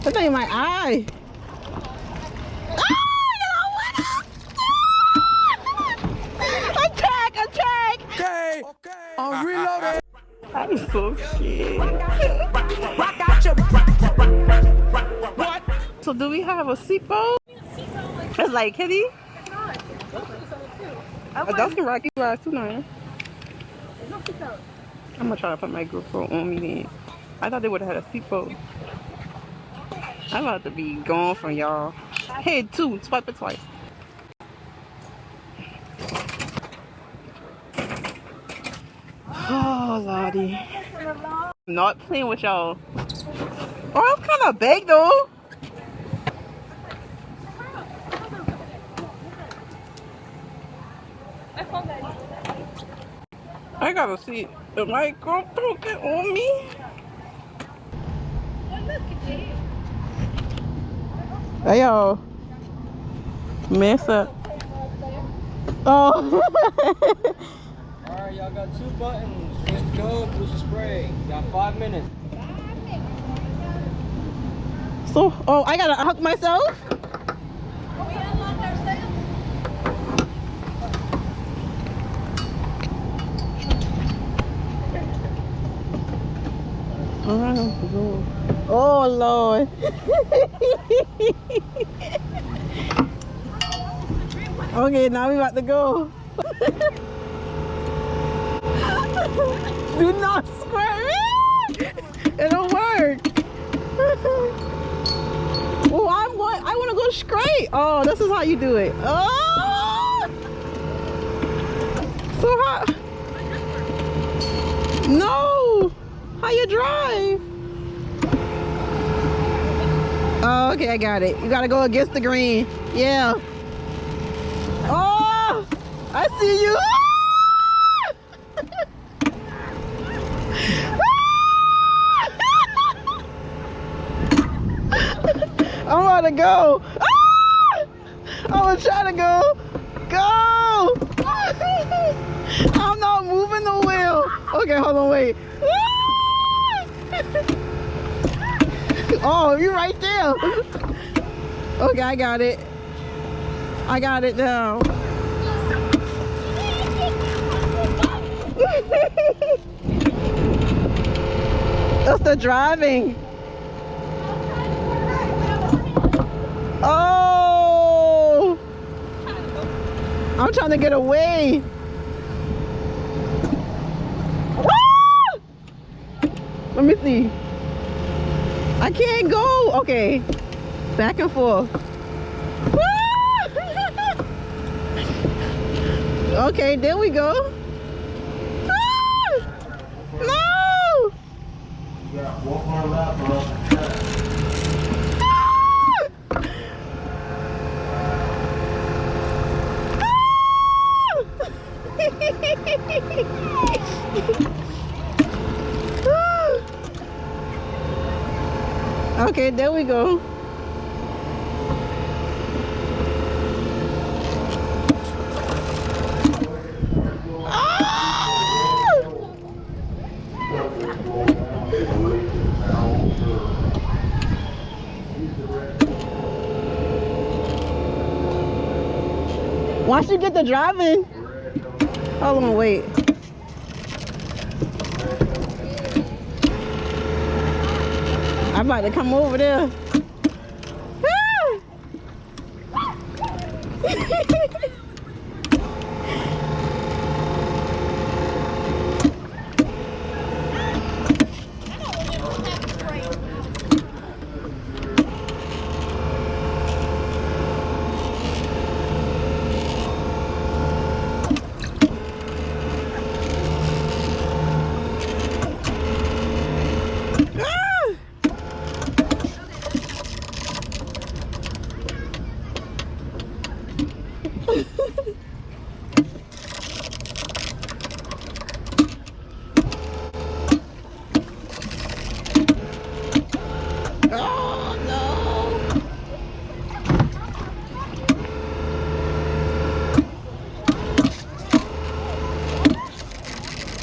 That thing in my eye. Attack! Okay, I'm reloading. I'm so scared. What? So do we have a seatbelt? It's like kitty. Adults can rock your ass too now. I'm gonna try to put my GoPro on me then. I thought they would have had a seatbelt. I'm about to be gone from y'all. Hey, two, swipe it twice. Oh, Lordy. Not playing with y'all. Oh, I'm kind of big though. I gotta see if my GoPro get on me. Hey y'all. Mess up. Oh. Alright, y'all got 2 buttons. Just go, push the spray. You got 5 minutes. So, oh, I gotta hook myself? Oh Lord. Okay, now we about to go. Do not square it. It don't work. Oh, I want to go straight. Oh, this is how you do it. Oh. So how? No. How you drive? Oh, okay, I got it. You gotta go against the green. Yeah. Oh, I see you. I'm about to go. I'm gonna try to go. Go. I'm not moving the wheel. Okay, hold on, wait. Oh, you're right there. Okay, I got it. I got it now. That's the driving. Oh! I'm trying to get away. Ah! Let me see. I can't go. Okay. Back and forth. Okay, there we go. No! Okay, there we go. Once you get the driving, hold on, wait. I'm about to come over there.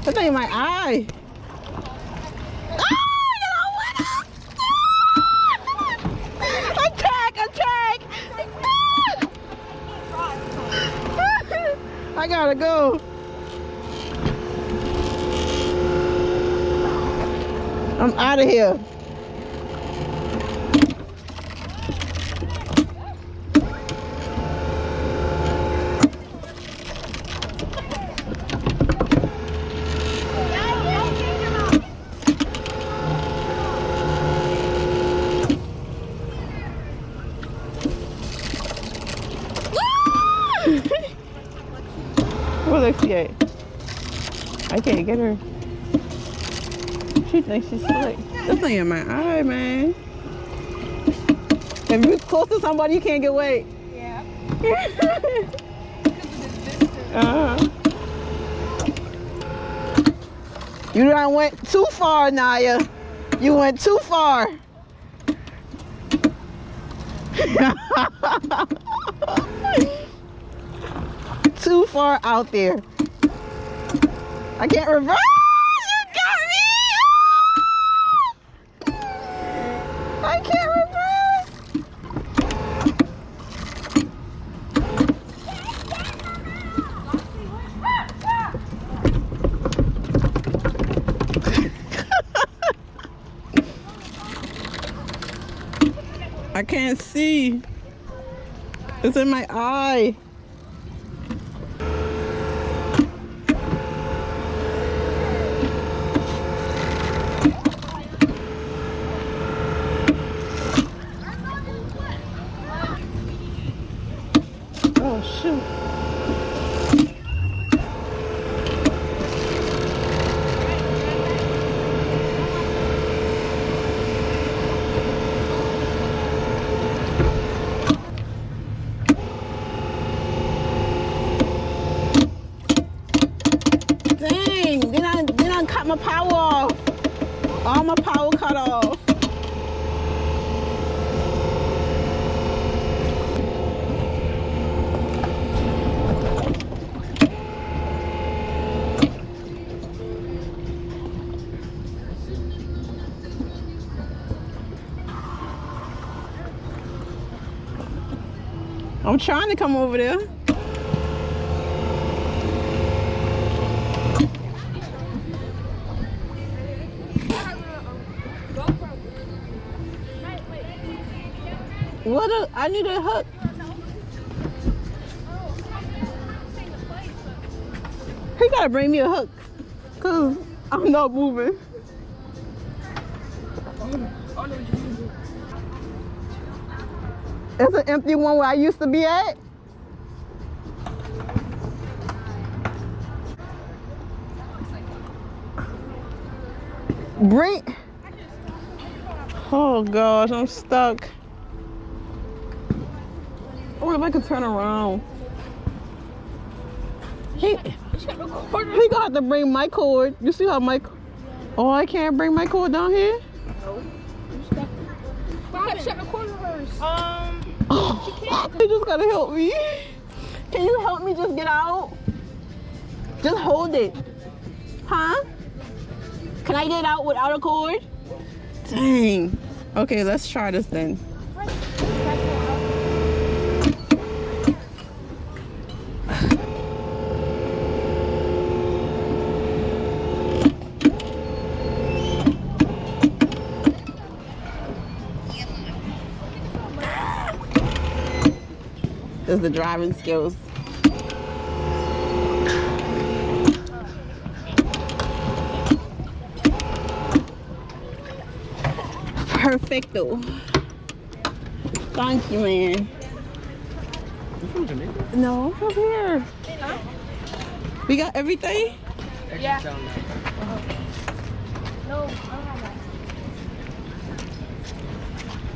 That thing in my eye. gotta go. I'm out of here. Where's Lexi at? I can't get her. She thinks she's slick. This thing in my eye, man. If you're close to somebody, you can't get away. Yeah. You done went too far, Naya. You went too far. Too far out there. I can't reverse. You got me. I can't reverse. I can't see. It's in my eye. Oh shoot. Dang, they done cut my power off. All my power cut off. I'm trying to come over there. I need a hook. He gotta bring me a hook, cause I'm not moving. It's an empty one where I used to be at. Bring. Oh gosh, I'm stuck. What if I could turn around? He gonna have to bring my cord. You see how my... Oh, I can't bring my cord down here? No. Shut the cord reverse. Oh, you just gotta help me. Can you help me just get out? Just hold it. Huh? Can I get out without a cord? Dang. Okay, let's try this then. This is the driving skills. Perfecto. Thank you, man. No, I'm from here. We got everything? Yeah. No, I don't have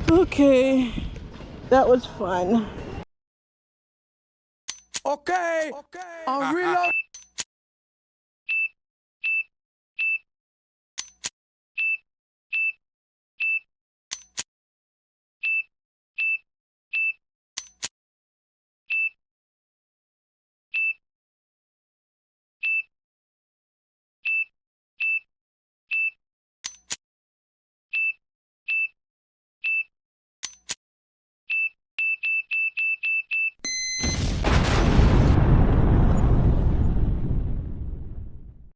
that. Okay. That was fun. Okay. I'm reloading.